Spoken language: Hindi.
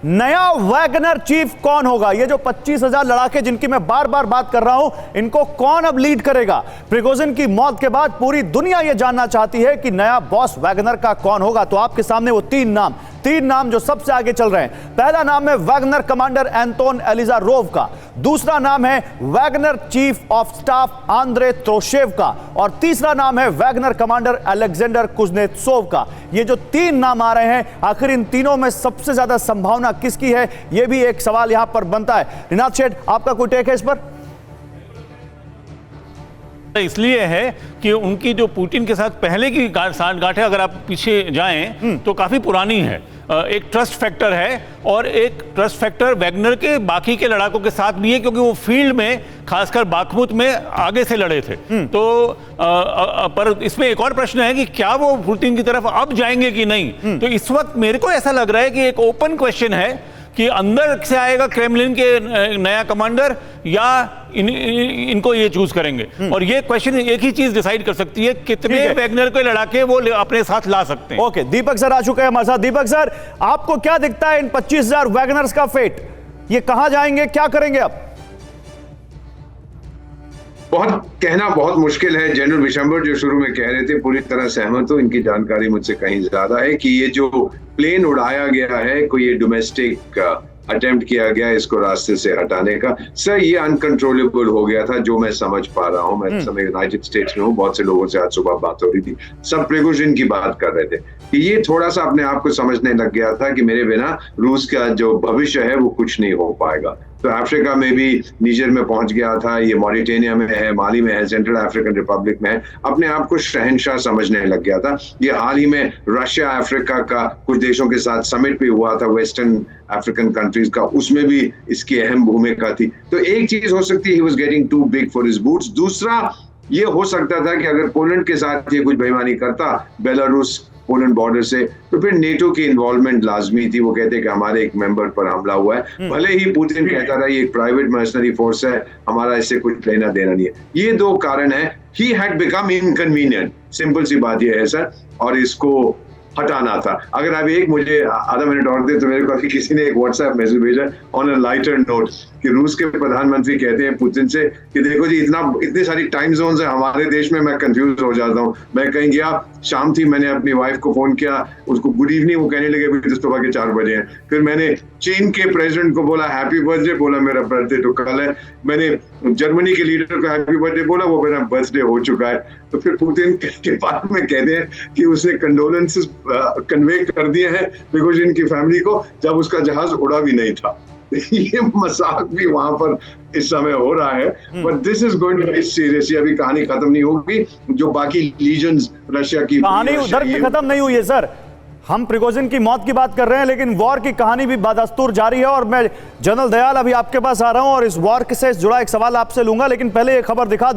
नया वैगनर चीफ कौन होगा? ये जो 25,000 लड़ाके जिनकी मैं बार बार बात कर रहा हूं, इनको कौन अब लीड करेगा? प्रिगोजिन की मौत के बाद पूरी दुनिया ये जानना चाहती है कि नया बॉस वैगनर का कौन होगा। तो आपके सामने वो तीन नाम जो सबसे आगे चल रहे हैं। पहला नाम है वैगनर कमांडर एंटोन एलिजारोव का, दूसरा नाम है Wagner chief of staff Andrey Troshev का, और तीसरा नाम है वैगनर कमांडर अलेक्जेंडर कुजनेत्सोव का। ये जो तीन नाम आ रहे हैं, आखिर इन तीनों में सबसे ज्यादा संभावना किसकी है? यह भी एक सवाल यहां पर बनता है। निनाद शेठ, आपका कोई टेक है इस पर? इसलिए है कि उनकी जो पुतिन के साथ पहले की सांठगांठें अगर आप पीछे जाएं तो काफी पुरानी है। एक ट्रस्ट फैक्टर है और एक ट्रस्ट फैक्टर वैगनर के बाकी के लड़ाकों के साथ भी है, क्योंकि वो फील्ड में खासकर बाखमुत में आगे से लड़े थे। तो पर इसमें एक और प्रश्न है कि क्या वो पुतिन की तरफ अब जाएंगे कि नहीं। तो इस वक्त मेरे को ऐसा लग रहा है कि एक ओपन क्वेश्चन है कि अंदर से आएगा क्रेमलिन के नया कमांडर या इनको ये चूज करेंगे। और ये क्वेश्चन एक ही चीज डिसाइड कर सकती है, कितने वैगनर के लड़ाके वो अपने साथ ला सकते हैं। ओके, दीपक सर आ चुके हैं हमारे साथ। दीपक सर, आपको क्या दिखता है इन 25,000 वैगनर्स का फेट? ये कहां जाएंगे, क्या करेंगे अब? कहना बहुत मुश्किल है। जनरल विशंबर जो शुरू में कह रहे थे, पूरी तरह सहमत हो। इनकी जानकारी मुझसे कहीं ज्यादा है कि ये जो प्लेन उड़ाया गया है, कोई ये डोमेस्टिक अटेम्प्ट किया गया इसको रास्ते से हटाने का। सर, ये अनकंट्रोलेबल हो गया था, जो मैं समझ पा रहा हूँ। मैं समय यूनाइटेड स्टेट्स में हूँ, बहुत से लोगों से आज सुबह बात हो रही थी, सब प्रिगोजिन की बात कर रहे थे कि ये थोड़ा सा अपने आप को समझने लग गया था कि मेरे बिना रूस का जो भविष्य है वो कुछ नहीं हो पाएगा। तो अफ्रीका में भी नीजर में पहुंच गया था, ये मॉरिटेनिया में है, माली में है, सेंट्रल अफ्रीकन रिपब्लिक में है, अपने आप को शहंशाह समझने लग गया था। ये हाल ही में रशिया अफ्रीका का कुछ देशों के साथ समिट भी हुआ था, वेस्टर्न अफ्रीकन कंट्रीज का, उसमें भी इसकी अहम भूमिका थी। तो एक चीज हो सकती है, he was getting too big for his boots. दूसरा ये हो सकता था कि अगर पोलैंड के साथ ये कुछ बेईमानी करता, बेलारूस पोलैंड बॉर्डर से, तो फिर नेटो की इन्वॉल्वमेंट लाजमी थी। वो कहते कि हमारे एक मेंबर पर हमला हुआ है, भले ही पुतिन कहता रहा ये एक प्राइवेट मर्सनरी फोर्स है, हमारा इससे कुछ लेना देना नहीं है। ये दो कारण है। He had become inconvenient, simple सी बात ये है सर, और इसको हटाना था। अगर आप एक मुझे आधा मिनट और दे तो मेरे को किसी ने एक व्हाट्सएप मैसेज भेजा ऑन अ लाइटर नोट कि रूस के प्रधानमंत्री कहते हैं पुतिन से कि देखो जी, इतनी सारी टाइम जोन्स है हमारे देश में, मैं कंफ्यूज हो जाता हूँ। मैं कहीं गया, शाम थी, मैंने अपनी वाइफ को फोन किया, उसको गुड इवनिंग, वो कहने लगे अभी तो सुबह के 4 बजे हैं। फिर मैंने चीन के प्रेसिडेंट को बोला हैप्पी बर्थडे, बोला मेरा बर्थडे तो कल है। मैंने जर्मनी के लीडर को हैप्पी बर्थडे बोला, वो मेरा बर्थडे हो चुका है। तो फिर पुतिन के बाद में कहते हैं कि उसने कंडोलेंसेस कन्वे कर दिए हैं प्रिगोजिन की फैमिली को, जब उसका जहाज उड़ा भी नहीं था। ये मजाक भी वहां पर इस समय हो रहा है, but this is going to be serious. अभी कहानी खत्म नहीं होगी। जो बाकी लीजन्स रशिया की कहानी उधर भी खत्म नहीं हुई है सर। हम प्रिगोजिन की मौत की बात कर रहे हैं, लेकिन वॉर की कहानी भी बदस्तूर जारी है। और मैं जनरल दयाल अभी आपके पास आ रहा हूं और इस वॉर से जुड़ा एक सवाल आपसे लूंगा, लेकिन पहले एक खबर दिखा दूं।